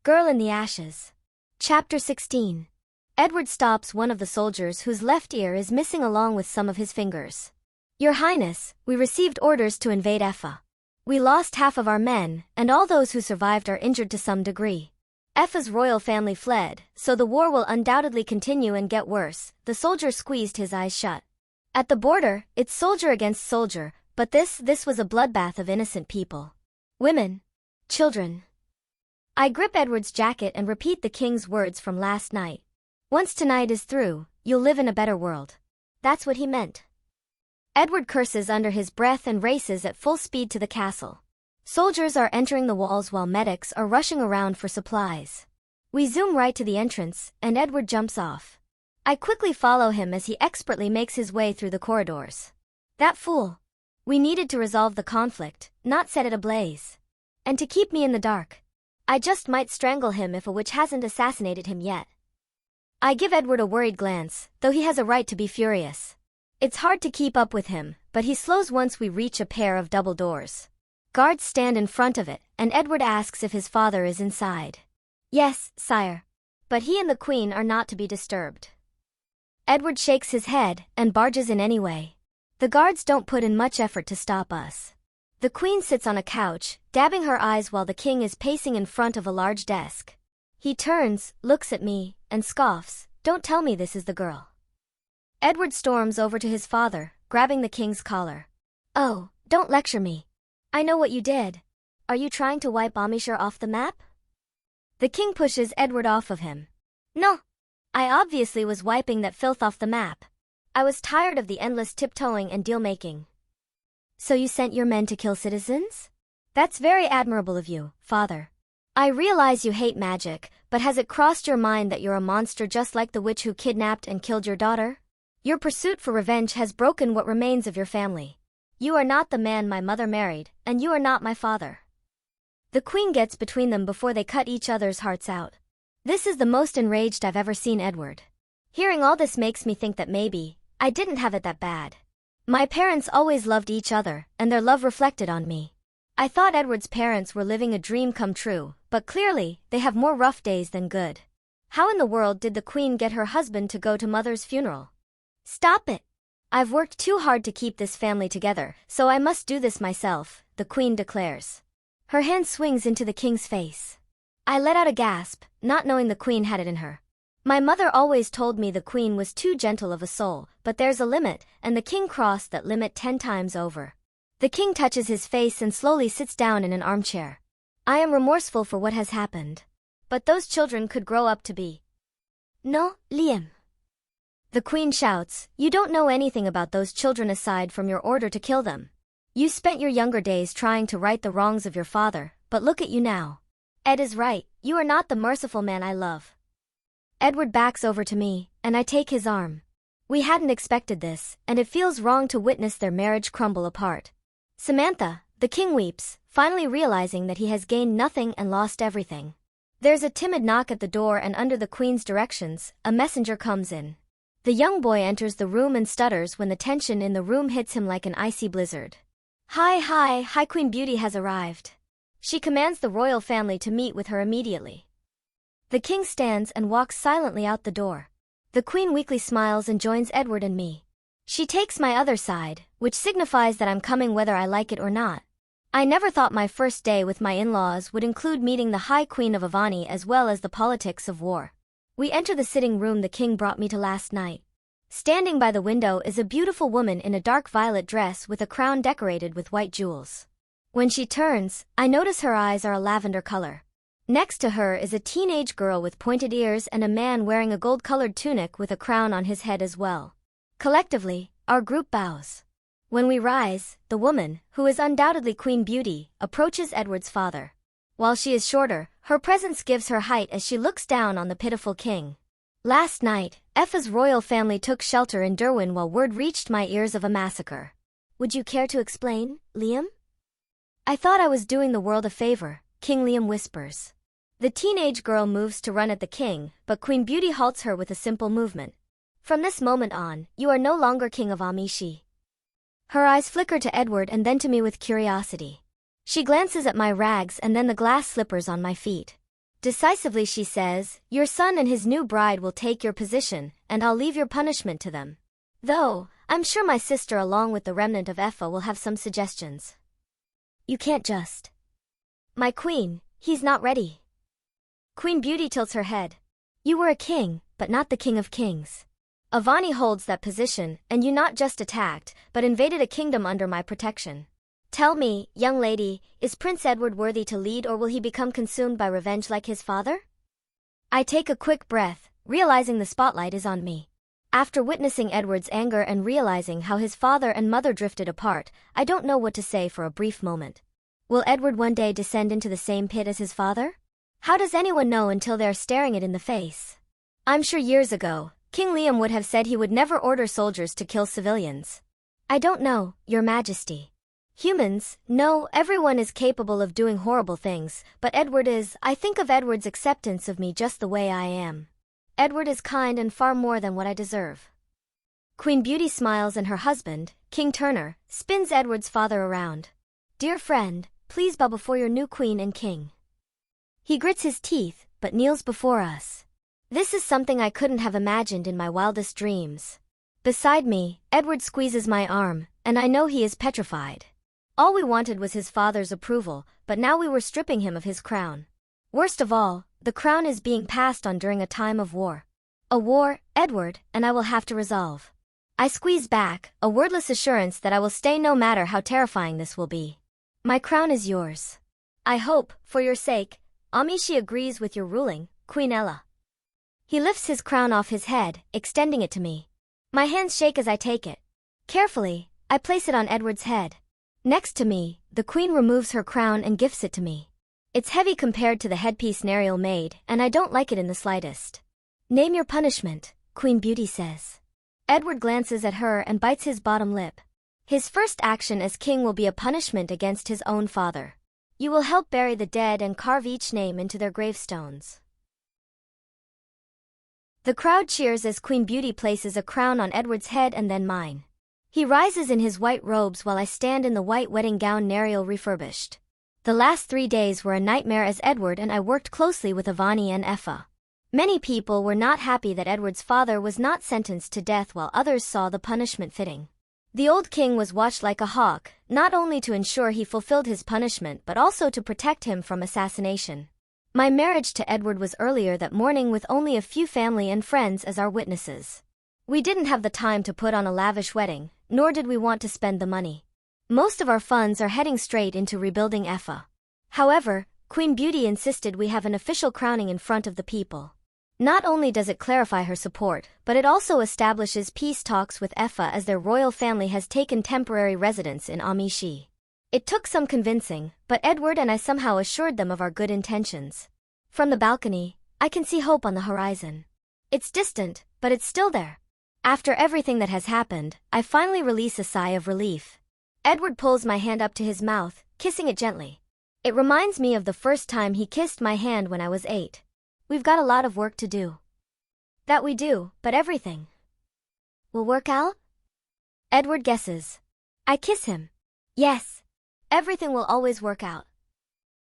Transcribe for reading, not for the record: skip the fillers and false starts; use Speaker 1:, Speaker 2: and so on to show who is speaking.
Speaker 1: Girl in the Ashes. Chapter 16. Edward stops one of the soldiers whose left ear is missing along with some of his fingers. Your Highness, we received orders to invade Effa. We lost half of our men, and all those who survived are injured to some degree. Effa's royal family fled, so the war will undoubtedly continue and get worse. The soldier squeezed his eyes shut. At the border, it's soldier against soldier, but this was a bloodbath of innocent people. Women. Children. I grip Edward's jacket and repeat the king's words from last night. Once tonight is through, you'll live in a better world. That's what he meant. Edward curses under his breath and races at full speed to the castle. Soldiers are entering the walls while medics are rushing around for supplies. We zoom right to the entrance, and Edward jumps off. I quickly follow him as he expertly makes his way through the corridors. That fool. We needed to resolve the conflict, not set it ablaze. And to keep me in the dark. I just might strangle him if a witch hasn't assassinated him yet. I give Edward a worried glance, though he has a right to be furious. It's hard to keep up with him, but he slows once we reach a pair of double doors. Guards stand in front of it, and Edward asks if his father is inside. Yes, sire. But he and the Queen are not to be disturbed. Edward shakes his head, and barges in anyway. The guards don't put in much effort to stop us. The Queen sits on a couch, dabbing her eyes while the king is pacing in front of a large desk. He turns, looks at me, and scoffs. Don't tell me this is the girl. Edward storms over to his father, grabbing the king's collar. Oh, don't lecture me. I know what you did. Are you trying to wipe Amishar off the map? The king pushes Edward off of him. No. I obviously was wiping that filth off the map. I was tired of the endless tiptoeing and deal-making. So you sent your men to kill citizens? That's very admirable of you, father. I realize you hate magic, but has it crossed your mind that you're a monster just like the witch who kidnapped and killed your daughter? Your pursuit for revenge has broken what remains of your family. You are not the man my mother married, and you are not my father. The Queen gets between them before they cut each other's hearts out. This is the most enraged I've ever seen Edward. Hearing all this makes me think that maybe I didn't have it that bad. My parents always loved each other, and their love reflected on me. I thought Edward's parents were living a dream come true, but clearly, they have more rough days than good. How in the world did the Queen get her husband to go to Mother's funeral? Stop it! I've worked too hard to keep this family together, so I must do this myself, the Queen declares. Her hand swings into the king's face. I let out a gasp, not knowing the Queen had it in her. My mother always told me the Queen was too gentle of a soul, but there's a limit, and the king crossed that limit 10 times over. The king touches his face and slowly sits down in an armchair. I am remorseful for what has happened. But those children could grow up to be. No, Liam. The Queen shouts, you don't know anything about those children aside from your order to kill them. You spent your younger days trying to right the wrongs of your father, but look at you now. Ed is right, you are not the merciful man I love. Edward backs over to me, and I take his arm. We hadn't expected this, and it feels wrong to witness their marriage crumble apart. Samantha, the king weeps, finally realizing that he has gained nothing and lost everything. There's a timid knock at the door and under the Queen's directions, a messenger comes in. The young boy enters the room and stutters when the tension in the room hits him like an icy blizzard. Hi, Queen Beauty has arrived. She commands the royal family to meet with her immediately. The king stands and walks silently out the door. The Queen weakly smiles and joins Edward and me. She takes my other side, which signifies that I'm coming whether I like it or not. I never thought my first day with my in-laws would include meeting the High Queen of Avani as well as the politics of war. We enter the sitting room the king brought me to last night. Standing by the window is a beautiful woman in a dark violet dress with a crown decorated with white jewels. When she turns, I notice her eyes are a lavender color. Next to her is a teenage girl with pointed ears and a man wearing a gold-colored tunic with a crown on his head as well. Collectively, our group bows. When we rise, the woman, who is undoubtedly Queen Beauty, approaches Edward's father. While she is shorter, her presence gives her height as she looks down on the pitiful king. Last night, Effa's royal family took shelter in Derwin while word reached my ears of a massacre. Would you care to explain, Liam? I thought I was doing the world a favor, King Liam whispers. The teenage girl moves to run at the king, but Queen Beauty halts her with a simple movement. From this moment on, you are no longer king of Amishi. Her eyes flicker to Edward and then to me with curiosity. She glances at my rags and then the glass slippers on my feet. Decisively she says, "Your son and his new bride will take your position, and I'll leave your punishment to them. Though, I'm sure my sister along with the remnant of Effa will have some suggestions." "You can't just." "My queen, he's not ready." Queen Beauty tilts her head. "You were a king, but not the king of kings. Avani holds that position, and you not just attacked, but invaded a kingdom under my protection. Tell me, young lady, is Prince Edward worthy to lead, or will he become consumed by revenge like his father?" I take a quick breath, realizing the spotlight is on me. After witnessing Edward's anger and realizing how his father and mother drifted apart, I don't know what to say for a brief moment. Will Edward one day descend into the same pit as his father? How does anyone know until they're staring it in the face? I'm sure years ago, King Liam would have said he would never order soldiers to kill civilians. I don't know, Your Majesty. Humans, no, everyone is capable of doing horrible things, but Edward is. I think of Edward's acceptance of me just the way I am. Edward is kind and far more than what I deserve. Queen Beauty smiles and her husband, King Turner, spins Edward's father around. "Dear friend, please bow before your new queen and king." He grits his teeth, but kneels before us. This is something I couldn't have imagined in my wildest dreams. Beside me, Edward squeezes my arm, and I know he is petrified. All we wanted was his father's approval, but now we were stripping him of his crown. Worst of all, the crown is being passed on during a time of war. A war, Edward and I will have to resolve. I squeeze back, a wordless assurance that I will stay no matter how terrifying this will be. "My crown is yours. I hope, for your sake, Amishi agrees with your ruling, Queen Ella." He lifts his crown off his head, extending it to me. My hands shake as I take it. Carefully, I place it on Edward's head. Next to me, the queen removes her crown and gifts it to me. It's heavy compared to the headpiece Nariel made, and I don't like it in the slightest. "Name your punishment," Queen Beauty says. Edward glances at her and bites his bottom lip. His first action as king will be a punishment against his own father. "You will help bury the dead and carve each name into their gravestones." The crowd cheers as Queen Beauty places a crown on Edward's head and then mine. He rises in his white robes while I stand in the white wedding gown Nariel refurbished. The last 3 days were a nightmare as Edward and I worked closely with Avani and Effa. Many people were not happy that Edward's father was not sentenced to death while others saw the punishment fitting. The old king was watched like a hawk, not only to ensure he fulfilled his punishment but also to protect him from assassination. My marriage to Edward was earlier that morning with only a few family and friends as our witnesses. We didn't have the time to put on a lavish wedding, nor did we want to spend the money. Most of our funds are heading straight into rebuilding Effa. However, Queen Beauty insisted we have an official crowning in front of the people. Not only does it clarify her support, but it also establishes peace talks with Effa as their royal family has taken temporary residence in Amishi. It took some convincing, but Edward and I somehow assured them of our good intentions. From the balcony, I can see hope on the horizon. It's distant, but it's still there. After everything that has happened, I finally release a sigh of relief. Edward pulls my hand up to his mouth, kissing it gently. It reminds me of the first time he kissed my hand when I was 8. We've got a lot of work to do. That we do, but everything will work out? Edward guesses. I kiss him. Yes. Everything will always work out.